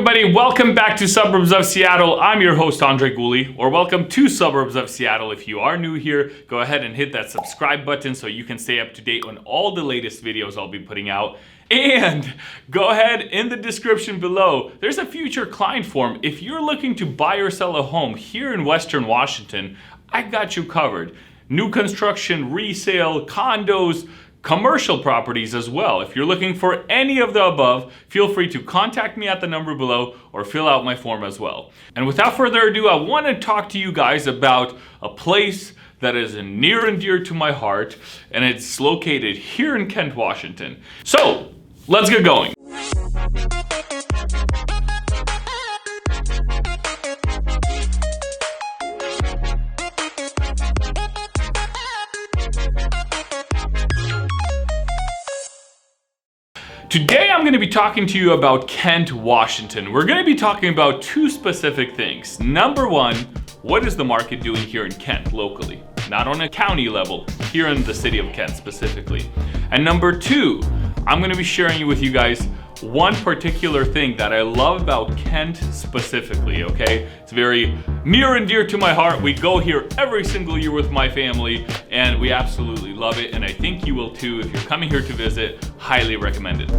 everybody? Welcome back to Suburbs of Seattle. I'm your host, Andrey Gulyy, or welcome to Suburbs of Seattle. If you are new here, go ahead and hit that subscribe button so you can stay up to date on all the latest videos I'll be putting out. And go ahead in the description below, there's a future client form. If you're looking to buy or sell a home here in Western Washington, I got you covered. New construction, resale, condos, commercial properties as well. If you're looking for any of the above, feel free to contact me at the number below or fill out my form as well. And without further ado, I want to talk to you guys about a place that is near and dear to my heart, and it's located here in Kent, Washington. So, let's get going. Today I'm going to be talking to you about Kent, Washington. We're going to be talking about two specific things. Number one, what is the market doing here in Kent locally? Not on a county level, here in the city of Kent specifically. And number two, I'm going to be sharing with you guys one particular thing that I love about Kent specifically, okay? It's very near and dear to my heart. We go here every single year with my family and we absolutely love it, and I think you will too. If you're coming here to visit, highly recommend it.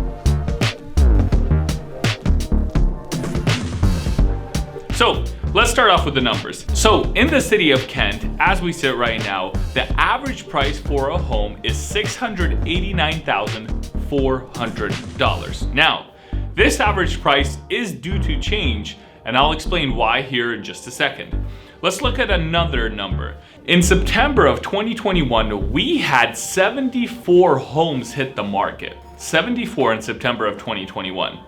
So let's start off with the numbers. So in the city of Kent, as we sit right now, the average price for a home is $689,400. Now, this average price is due to change, and I'll explain why here in just a second. Let's look at another number. In September of 2021, we had 74 homes hit the market. 74 in September of 2021.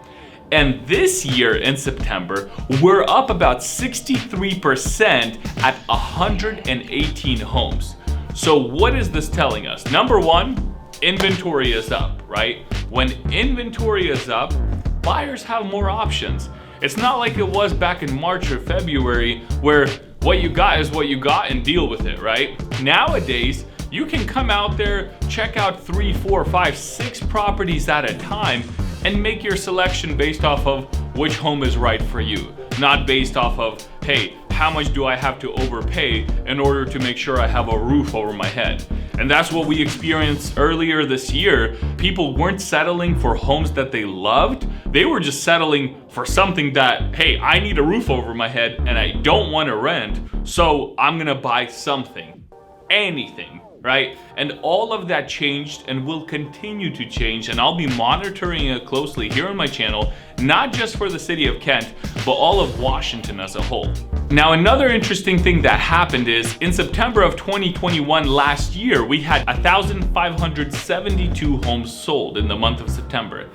And this year in September, we're up about 63% at 118 homes. So what is this telling us? Number one, inventory is up, right? When inventory is up, buyers have more options. It's not like it was back in March or February where what you got is what you got and deal with it, right? Nowadays, you can come out there, check out 3, 4, 5, 6 properties at a time and make your selection based off of which home is right for you. Not based off of, hey, how much do I have to overpay in order to make sure I have a roof over my head? And that's what we experienced earlier this year. People weren't settling for homes that they loved. They were just settling for something that, hey, I need a roof over my head and I don't want to rent, so I'm gonna buy something, anything. Right? And all of that changed and will continue to change, and I'll be monitoring it closely here on my channel, not just for the city of Kent, but all of Washington as a whole. Now, another interesting thing that happened is in September of 2021 last year, we had 1,572 homes sold in the month of September.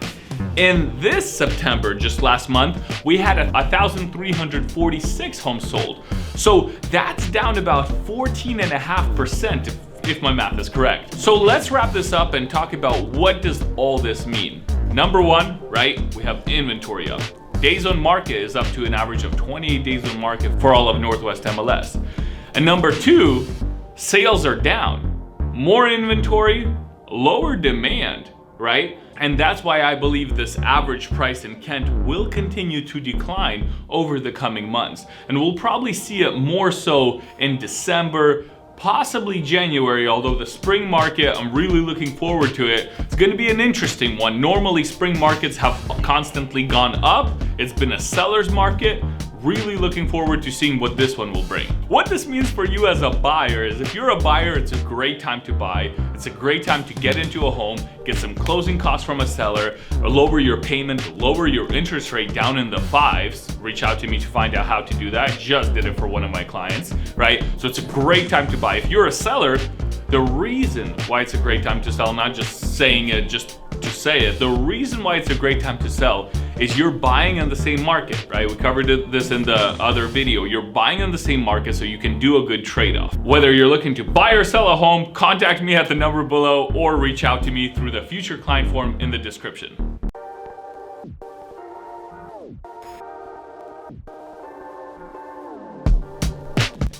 In this September, just last month, we had 1,346 homes sold. So that's down about 14.5%. if my math is correct. So let's wrap this up and talk about what does all this mean. Number one, right, we have inventory up. Days on market is up to an average of 28 days on market for all of Northwest MLS. And number two, sales are down. More inventory, lower demand, right? And that's why I believe this average price in Kent will continue to decline over the coming months. And we'll probably see it more so in December, possibly January, although the spring market, I'm really looking forward to it. It's gonna be an interesting one. Normally spring markets have constantly gone up. It's been a seller's market. Really looking forward to seeing what this one will bring. What this means for you as a buyer is if you're a buyer, it's a great time to buy. It's a great time to get into a home, get some closing costs from a seller, or lower your payment, lower your interest rate down in the 5s. Reach out to me to find out how to do that. I just did it for one of my clients, right? So it's a great time to buy. If you're a seller, the reason why it's a great time to sell, not just saying it just to say it, the reason why it's a great time to sell is you're buying in the same market, right? We covered this in the other video. You're buying in the same market so you can do a good trade-off. Whether you're looking to buy or sell a home, contact me at the number below or reach out to me through the future client form in the description.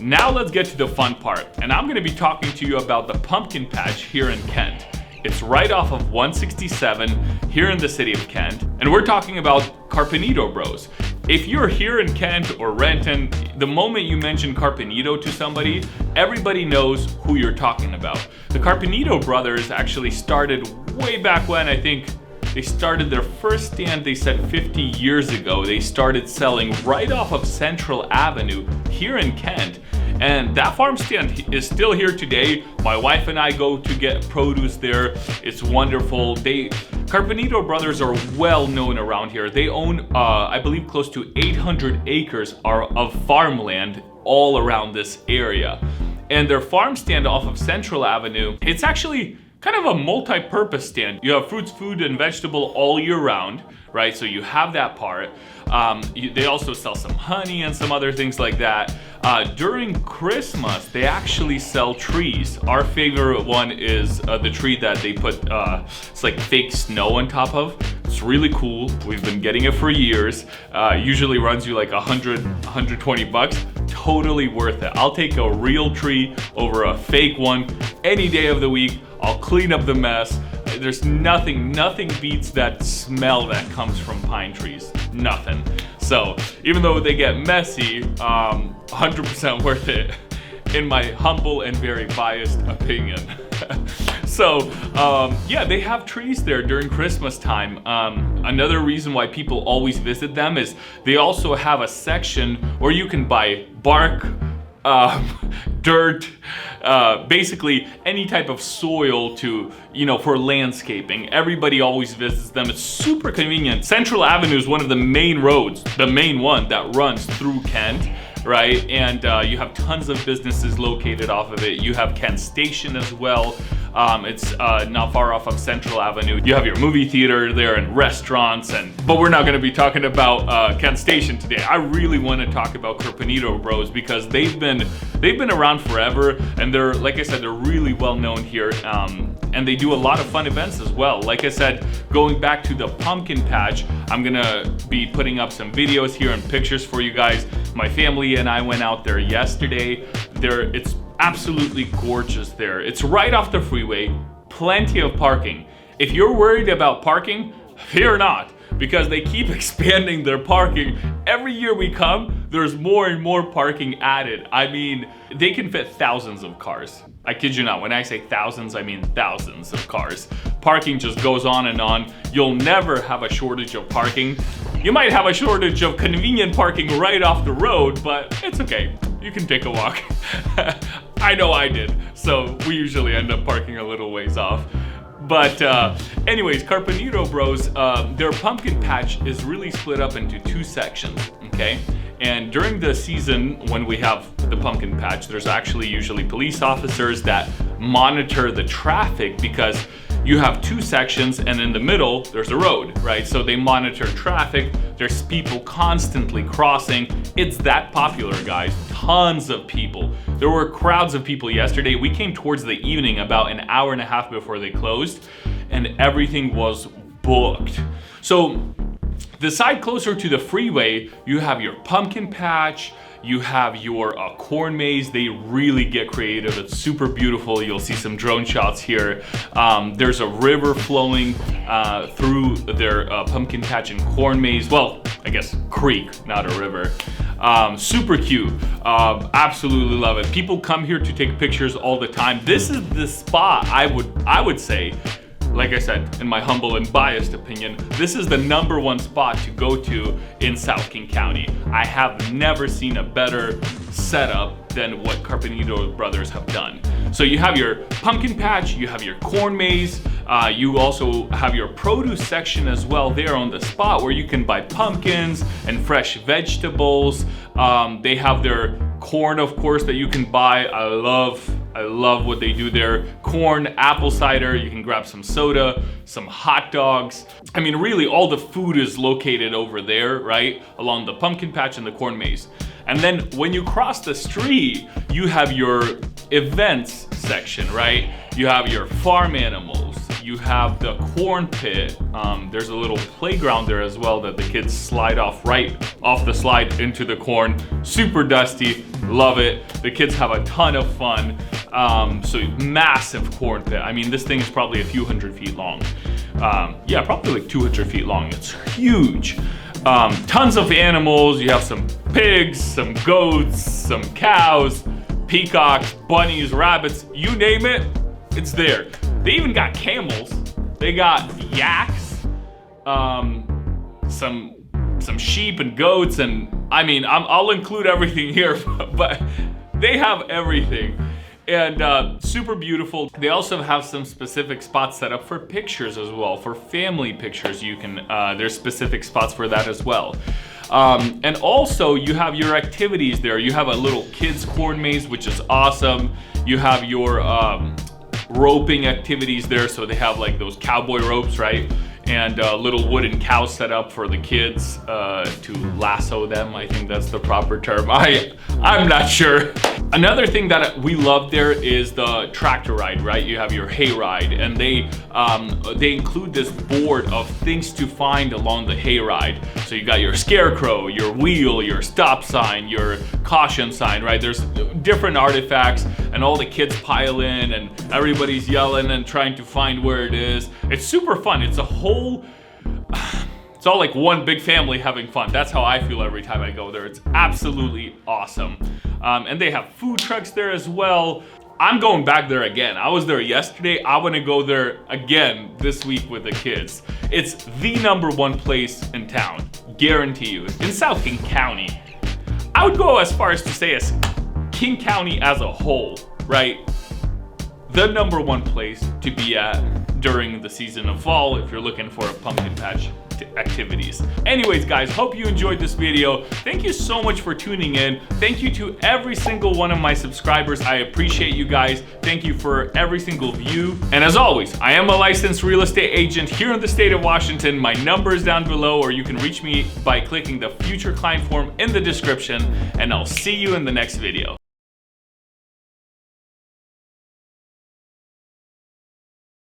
Now let's get to the fun part, and I'm gonna be talking to you about the pumpkin patch here in Kent. It's right off of 167 here in the city of Kent, and we're talking about Carpinito Bros. If you're here in Kent or Renton, the moment you mention Carpinito to somebody, everybody knows who you're talking about. The Carpinito brothers actually started way back when. I think they started their first stand, they said 50 years ago. They started selling right off of Central Avenue here in Kent. And that farm stand is still here today. My wife and I go to get produce there. It's wonderful. Carpinito brothers are well known around here. They own, I believe, close to 800 acres of farmland all around this area. And their farm stand off of Central Avenue, it's actually kind of a multi-purpose stand. You have fruits, food, and vegetable all year round, right? So you have that part. They also sell some honey and some other things like that. During Christmas, they actually sell trees. Our favorite one is the tree that they put, it's like fake snow on top of. It's really cool. We've been getting it for years. Usually runs you like 100, 120 bucks. Totally worth it. I'll take a real tree over a fake one any day of the week. I'll clean up the mess. There's nothing beats that smell that comes from pine trees. Nothing. So even though they get messy, 100% worth it in my humble and very biased opinion. So yeah, they have trees there during Christmas time. Another reason why people always visit them is they also have a section where you can buy bark, dirt, basically any type of soil to, for landscaping. Everybody always visits them. It's super convenient. Central Avenue is one of the main roads, the main one that runs through Kent, right? And you have tons of businesses located off of it. You have Kent Station as well. It's not far off of Central Avenue. You have your movie theater there and restaurants, but we're not going to be talking about Kent Station today. I really want to talk about Carpinito Bros because they've been around forever, and they're, like I said, they're really well known here, and they do a lot of fun events as well. Like I said, going back to the pumpkin patch, I'm gonna be putting up some videos here and pictures for you guys. My family and I went out there yesterday. It's absolutely gorgeous there. It's right off the freeway, plenty of parking. If you're worried about parking, fear not, because they keep expanding their parking. Every year we come, there's more and more parking added. I mean, they can fit thousands of cars. I kid you not, when I say thousands, I mean thousands of cars. Parking just goes on and on. You'll never have a shortage of parking. You might have a shortage of convenient parking right off the road, but it's okay. You can take a walk. I know I did, so we usually end up parking a little ways off. But anyways, Carpinito Bros, their pumpkin patch is really split up into two sections, okay? And during the season when we have the pumpkin patch, there's actually usually police officers that monitor the traffic because you have two sections and in the middle there's a road, right? So they monitor traffic. There's people constantly crossing. It's that popular, guys. Tons of people. There were crowds of people yesterday. We came towards the evening, about an hour and a half before they closed, and everything was booked. So the side closer to the freeway, you have your pumpkin patch, you have your corn maze. They really get creative. It's super beautiful. You'll see some drone shots here. There's a river flowing through their pumpkin patch and corn maze. Well, I guess creek, not a river. Super cute. Absolutely love it. People come here to take pictures all the time. This is the spot I would say, like I said, in my humble and biased opinion, this is the #1 spot to go to in South King County. I have never seen a better setup than what Carpinito Brothers have done. So you have your pumpkin patch, you have your corn maze, you also have your produce section as well there on the spot where you can buy pumpkins and fresh vegetables. They have their corn, of course, that you can buy. I love what they do there. Corn, apple cider, you can grab some soda, some hot dogs. I mean, really all the food is located over there, right? Along the pumpkin patch and the corn maze. And then when you cross the street, you have your events section, right? You have your farm animals, you have the corn pit. There's a little playground there as well that the kids slide off right off the slide into the corn. Super dusty, love it. The kids have a ton of fun. So massive corn pit. I mean, this thing is probably a few hundred feet long. Yeah, probably like 200 feet long. It's huge. tons of animals. You have some pigs, some goats, some cows, peacocks, bunnies, rabbits, you name it, it's there. They even got camels. They got yaks, some sheep and goats, and I mean, I'll include everything here, but they have everything. And super beautiful. They also have some specific spots set up for pictures as well, for family pictures. You can, there's specific spots for that as well. And also you have your activities there. You have a little kids corn maze, which is awesome. You have your roping activities there. So they have like those cowboy ropes, right? And little wooden cows set up for the kids to lasso them. I think that's the proper term. I'm not sure. Another thing that we love there is the tractor ride, right? You have your hay ride, and they include this board of things to find along the hay ride. So you got your scarecrow, your wheel, your stop sign, your caution sign, right? There's different artifacts, and all the kids pile in, and everybody's yelling and trying to find where it is. It's super fun. It's all like one big family having fun. That's how I feel every time I go there. It's absolutely awesome. And they have food trucks there as well. I'm going back there again. I was there yesterday. I want to go there again this week with the kids. It's the #1 place in town, guarantee you. In South King County. I would go as far as to say as King County as a whole, right? The #1 place to be at during the season of fall if you're looking for a pumpkin patch activities. Anyways, guys, hope you enjoyed this video. Thank you so much for tuning in. Thank you to every single one of my subscribers. I appreciate you guys. Thank you for every single view. And as always, I am a licensed real estate agent here in the state of Washington. My number is down below, or you can reach me by clicking the future client form in the description, and I'll see you in the next video.